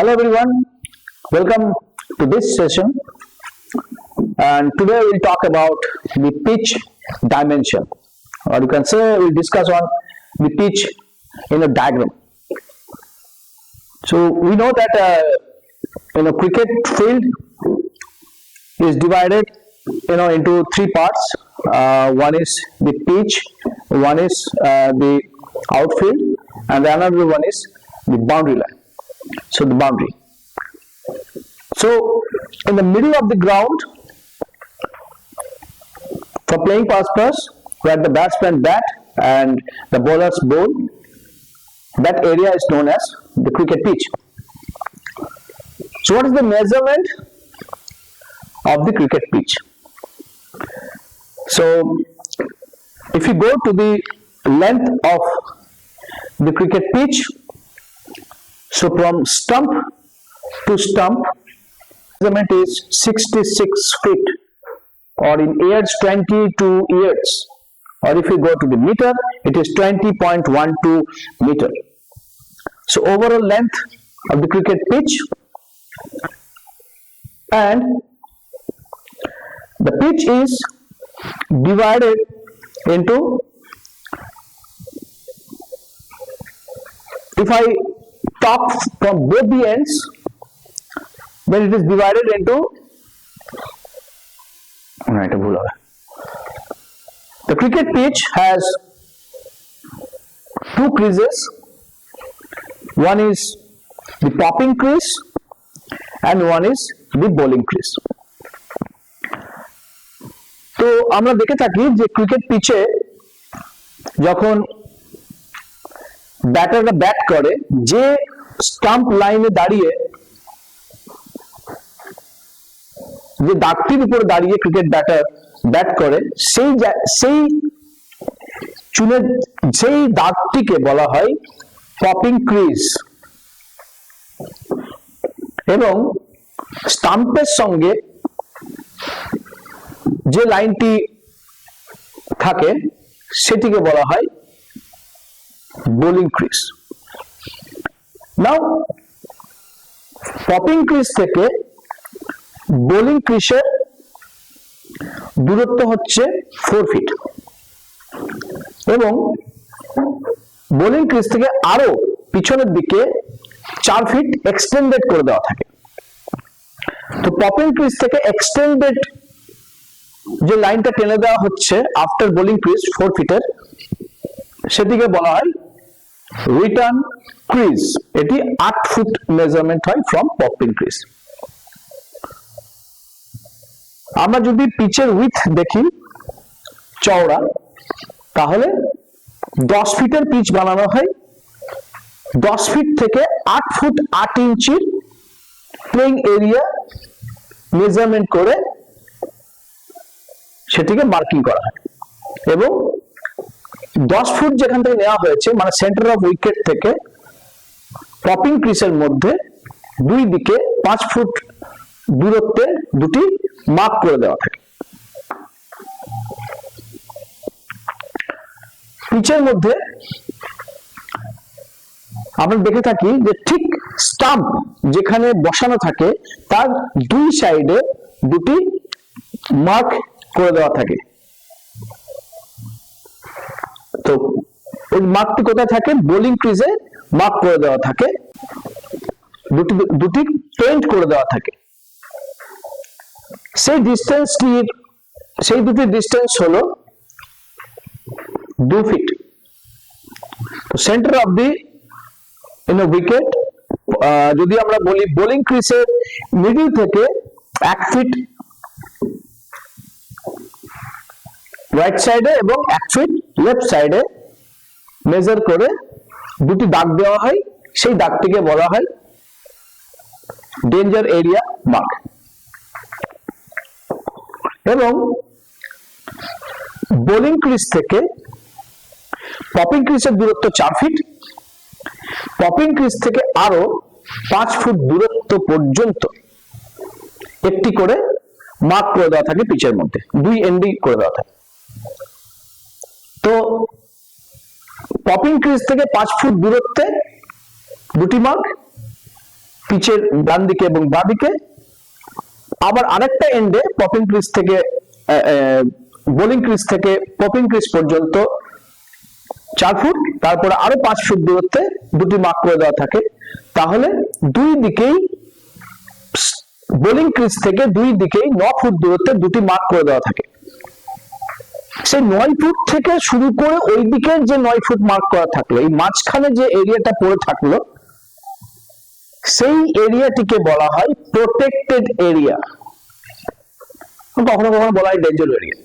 Hello everyone, welcome to this session, and today we'll talk about the pitch dimension, or you can say we'll discuss on the pitch in a diagram. So we know that cricket field is divided into three parts. One is the pitch, one is the outfield, and another one is the boundary line. So the boundary. So in the middle of the ground, for playing purpose, where the batsman bat and the bowlers bowl, that area is known as the cricket pitch. So what is the measurement of the cricket pitch? So if you go to the length of the cricket pitch, so from stump to stump, measurement is 66 feet, or in yards 22 yards, or if you go to the meter, it is 20.12 meter. So overall length of the cricket pitch, and the pitch is divided into, if I talk from both the ends, then it is divided into, the cricket pitch has two creases. One is the popping crease and one is the bowling crease. তো আমরা দেখে থাকি যে cricket পিচে যখন ব্যাটাররা bat করে, যে stump লাইনে দাঁড়িয়ে, যে দাগটির উপরে দাঁড়িয়ে ক্রিকেট ব্যাটার ব্যাট করে, সেই দাগটিকে বলা হয় পপিং ক্রিজ, এবং স্টাম্পের সঙ্গে যে লাইনটি থাকে সেটিকে বলা হয় বোলিং ক্রিজ। নাও পপিং ক্রিজ থেকে বোলিং ক্রিজের দূরত্ব হচ্ছে 4 ফিট, এবং বোলিং ক্রিজ থেকে আরো পিছনের দিকে 4 ফিট এক্সটেন্ডেড করে দেওয়া থাকে। তো পপিং ক্রিজ থেকে এক্সটেন্ডেড যে লাইনটা টেনে দেওয়া হচ্ছে আফটার বোলিং ক্রিজ 4 ফিটের, সেটিকে বলা হয় রিটার্ন ক্রিজ। এটি 8 ফুট মেজারমেন্ট হয় ফ্রম পপিং ক্রিজ। আমরা যদি পিচের উইথ দেখি চওড়া, তাহলে 10 ফিটের পিচ বানানো হয়। 10 ফিট থেকে 8 ফুট 8 ইঞ্চির প্লেইং এরিয়া মেজারমেন্ট করে সেটিকে মার্কিং করা হয়, এবং 10 ফুট যেখান থেকে নেওয়া হয়েছে, মানে সেন্টার অফ উইকেট থেকে পপিং ক্রিজের মধ্যে দুই দিকে 5 ফুট দূরত্বে দুটি মার্ক করে দেওয়া থাকে। পিচের মধ্যে আমরা দেখে থাকি যে ঠিক স্টাম্প যেখানে বসানো থাকে তার দুই সাইডে দুটি মার্ক করে দেওয়া থাকে। তো ওই মার্কটি কোথায় থাকে? বোলিং ক্রিজে মার্ক করে দেওয়া থাকে, দুটি পেইন্ট করে দেওয়া থাকে। সেই দুটি ডিস্টেন্স হলো 2 ফিট। তো সেন্টার অফ দি উইকেট, যদি আমরা বলি বোলিং ক্রিজের মিডল থেকে 1 ফিট রাইট সাইডে এবং 1 ফিট লেফট সাইডে মেজার করে দুটি দাগ দেওয়া হয়। সেই দাগটিকে বলা হয় ডেঞ্জার এরিয়া মার্ক। এবং বোলিং ক্রিজ থেকে পপিং ক্রিজের দূরত্ব 4 ফিট। পপিং ক্রিজ থেকে আরো 5 ফুট দূরত্ব পর্যন্ত একটি করে মার্ক করে দেওয়া থাকে পিচের মধ্যে, দুই এন্ডি করে দেওয়া থাকে। তো পপিং ক্রিজ থেকে 5 ফুট দূরত্বে দুটি মার্ক, পিচের ডান দিকে এবং বাঁ দিকে, আবার আরেকটা এন্ডে পপিং ক্রিজ থেকে বোলিং ক্রিজ থেকে পপিং ক্রিজ পর্যন্ত 4 ফুট, তারপরে আরো 5 ফুট দূরত্বে দুটি মার্ক করে দেওয়া থাকে। তাহলে দুই দিকেই বোলিং ক্রিজ থেকে দুই দিকেই 9 ফুট দূরত্বে দুটি মার্ক করে দেওয়া থাকে। সেই 9 ফুট থেকে শুরু করে ওই দিকের যে 9 ফুট মার্ক করা থাকলো, এই মাঝখানে যে এরিয়াটা পড়ে থাকলো, সেই এরিয়াটিকে বলা হয় প্রোটেক্টেড এরিয়া, কখনো কখনো বলা হয় ডেঞ্জার এরিয়া।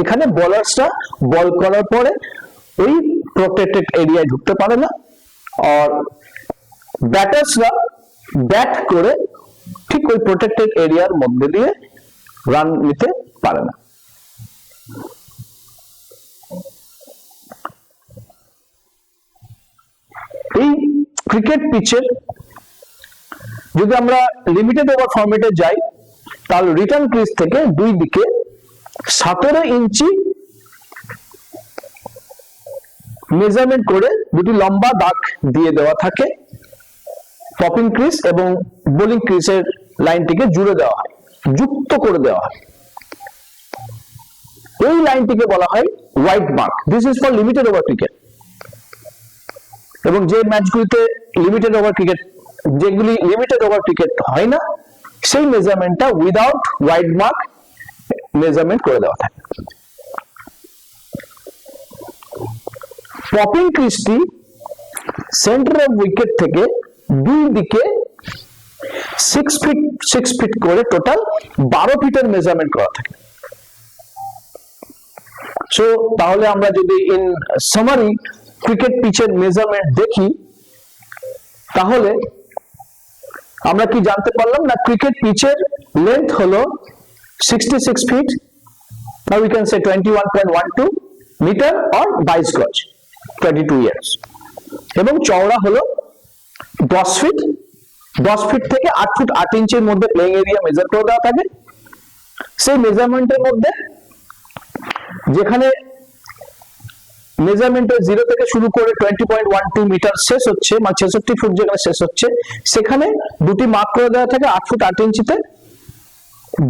এখানে বোলার্সরা বল করার পরে ওই প্রোটেক্টেড এরিয়ায় ঢুকতে পারে না, আর ব্যাটার্সরা ব্যাট করে ঠিক ওই প্রোটেক্টেড এরিয়ার মধ্যে দিয়ে রান নিতে পারে না। এই ক্রিকেট পিচের যদি আমরা লিমিটেড ওভার ফরম্যাটে যাই, তাহলে রিটার্ন ক্রিজ থেকে দুই দিকে 17 ইঞ্চি মেজারমেন্ট করে দুটি লম্বা দাগ দিয়ে দেওয়া থাকে। পপিং ক্রিজ এবং বোলিং ক্রিজের লাইনটিকে জুড়ে দেওয়া হয়, যুক্ত করে দেওয়া হয়। এই লাইনটিকে বলা হয় white mark. This is for limited over cricket. এবং যে ম্যাচগুলিতে লিমিটেড ওভার ক্রিকেট, যেগুলি লিমিটেড ওভার ক্রিকেট হয় না, সেই মেজারমেন্টটা উইদাউট হোয়াইট মার্ক মেজারমেন্ট করে দেওয়া থাকে। পপিং ক্রিজটি সেন্টার অফ উইকেট থেকে দুই দিকে 6 ফিট করে টোটাল 12 ফিটের মেজারমেন্ট করা থাকে। সো তাহলে আমরা যদি ইন সামারি ক্রিকেট পিচের মেজারমেন্ট দেখি, তাহলে আমরা কি জানতে পারলাম না, ক্রিকেট পিচের লেন্থ হলো 66 feet, now we can say 21.12 metre or 22 গজ, 22 ইয়ার্স, এবং চওড়া হলো 10 ফিট। 10 ফিট থেকে 8 ফুট 8 ইঞ্চির মধ্যে প্লেইং এরিয়া মেজার করে দেওয়া থাকে। সেই মেজারমেন্টের মধ্যে যেখানে মেজারমেন্টের 0 থেকে শুরু করে 20.12 মিটার শেষ হচ্ছে, মানে 66 ফুট যেখানে শেষ হচ্ছে, সেখানে দুটি মার্ক করে দেওয়া থাকে 8 ফুট 8 ইঞ্চিতে।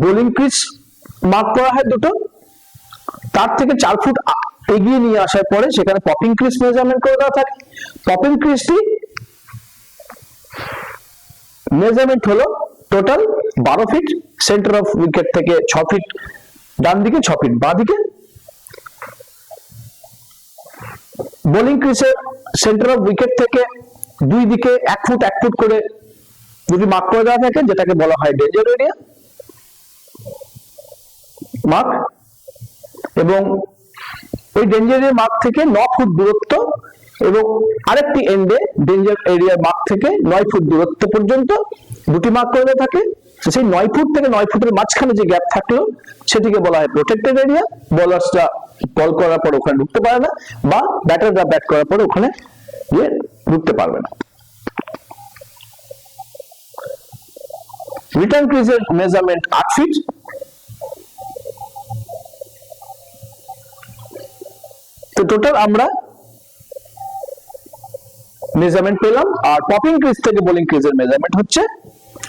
বোলিং ক্রিজ মার্ক করা হয় দুটো, তার থেকে 4 ফুট এগিয়ে নিয়ে আসার পরে সেখানে পপিং ক্রিজ মেজারমেন্ট করে দেওয়া থাকে। পপিং ক্রিজটি মেজারমেন্ট হলো total 12 feet, centre of wicket থেকে 6 ফিট ডান দিকে, 6 ফিট বাঁ দিকে। বোলিং ক্রিজের সেন্টার অফ উইকেট থেকে দুই দিকে 1 ফুট 1 ফুট করে দুটি মার্ক করে দেওয়া থাকে, যেটাকে বলা হয় ডেঞ্জার এরিয়া মার্ক। এবং ওই ডেঞ্জার এরিয়া মার্ক থেকে 9 ফুট দূরত্ব, এবং আরেকটি এন্ডে ডেঞ্জার এরিয়া মার্ক থেকে 9 ফুট দূরত্ব পর্যন্ত দুটি মার্ক করে দেওয়া থাকে। সেই 9 ফুট থেকে 9 ফুটের মাঝখানে যে গ্যাপ থাকলো সেটিকে বলা হয় প্রোটেক্টেড এরিয়া। বোলার্সরা বল করার পর ওখানে ঢুকতে পারে না, বা ব্যাটাররা ব্যাট করার পর ওখানে গিয়ে ঢুকতে পারবে না। রিটার্ন ক্রিজের মেজারমেন্ট 8 ফিট। তো টোটাল আমরা মেজারমেন্ট পেলাম, আর পপিং ক্রিজ থেকে বোলিং ক্রিজের মেজারমেন্ট হচ্ছে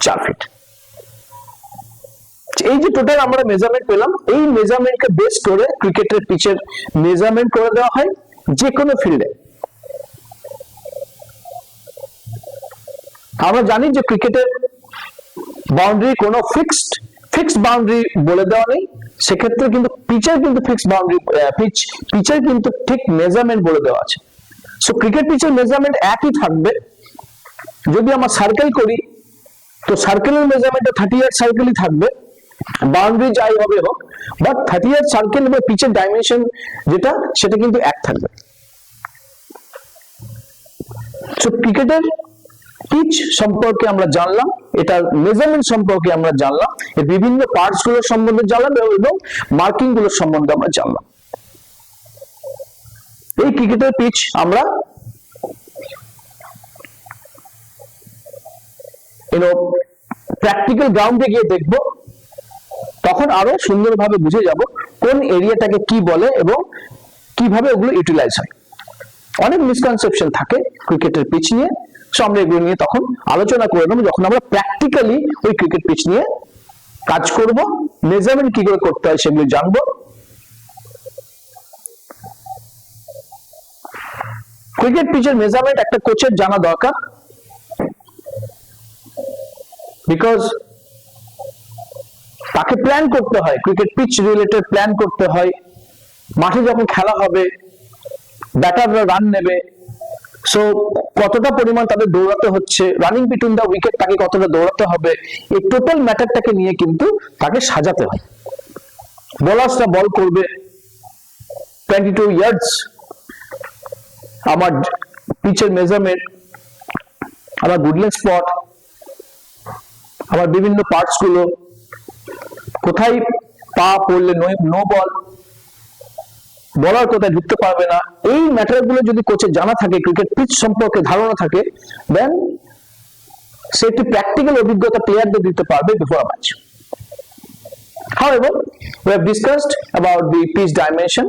4 ফিট। এই যে টোটাল আমরা মেজারমেন্ট পেলাম, এই মেজারমেন্টকে বেস করে ক্রিকেটের পিচের মেজারমেন্ট করে দেওয়া হয় যে কোনো ফিল্ডে। আমরা জানি যে ক্রিকেটের বাউন্ডারি কোনো ফিক্সড বাউন্ডারি বলে দেওয়া নেই, সেক্ষেত্রে কিন্তু পিচের কিন্তু ফিক্সড বাউন্ডারি, পিচের কিন্তু ঠিক মেজারমেন্ট বলে দেওয়া আছে। সো ক্রিকেট পিচের মেজারমেন্ট একই থাকবে। যদি আমরা সার্কেল করি, তো সার্কেলের মেজারমেন্টটা 30 ইয়ার্ড সার্কেলই থাকবে, বাউন্ডারি যাই হবে হোক, বাট 30 ইয়ার্ড সার্কেল এবং পিচের ডাইমেনশন যেটা, সেটা কিন্তু এক থাকবে। সো ক্রিকেটের পিচ সম্পর্কে আমরা জানলাম, এটার মেজারমেন্ট সম্পর্কে আমরা জানলাম, এর বিভিন্ন পার্টস গুলোর সম্বন্ধে জানলাম, এবং মার্কিং গুলোর সম্বন্ধে আমরা জানলাম। এই ক্রিকেটের পিচ আমরা প্র্যাকটিক্যাল গ্রাউন্ডে গিয়ে দেখব, তখন আরো সুন্দরভাবে বুঝে যাব কোন এরিয়াটাকে কি বলে এবং কিভাবে ওগুলো ইউটিলাইজ হয়। অনেক মিসকনসেপশন থাকে ক্রিকেটের পিচ নিয়ে, সো আমরা এগুলো নিয়ে তখন আলোচনা করে নেবো যখন আমরা প্র্যাকটিক্যালি ওই ক্রিকেট পিচ নিয়ে কাজ করব, মেজারমেন্ট কি করে করতে হয় সেগুলো জানবো। ক্রিকেট পিচের মেজারমেন্ট একটা কোচের জানা দরকার, বিকজ তাকে প্ল্যান করতে হয়, ক্রিকেট পিচ রিলেটেড প্ল্যান করতে হয়। মাঠে যখন খেলা হবে, ব্যাটাররা রান নেবে, সো কতটা পরিমাণ তাদের দৌড়াতে হচ্ছে, রানিং বিটুইন দা উইকেট তাকে কতটা দৌড়াতে হবে, এই টোটাল ম্যাটারটাকে নিয়ে কিন্তু তাকে সাজাতে হয়। বোলার্সরা বল করবে 22 ইয়ার্ডস, আমার পিচের মেজারমেন্ট, আমার গুডল্যান্ড স্পট, আমার বিভিন্ন পার্টস গুলো, কোথায় পা পড়লে নো বল, বলার কোথায় ঢুকতে পারবে না, এই ম্যাটার গুলো যদি কোচের জানা থাকে, ক্রিকেট পিচ সম্পর্কে ধারণা থাকে, দেন সে একটি প্র্যাকটিক্যাল অভিজ্ঞতা প্লেয়ারদের দিতে পারবে before a match. However, we have discussed about the pitch dimension.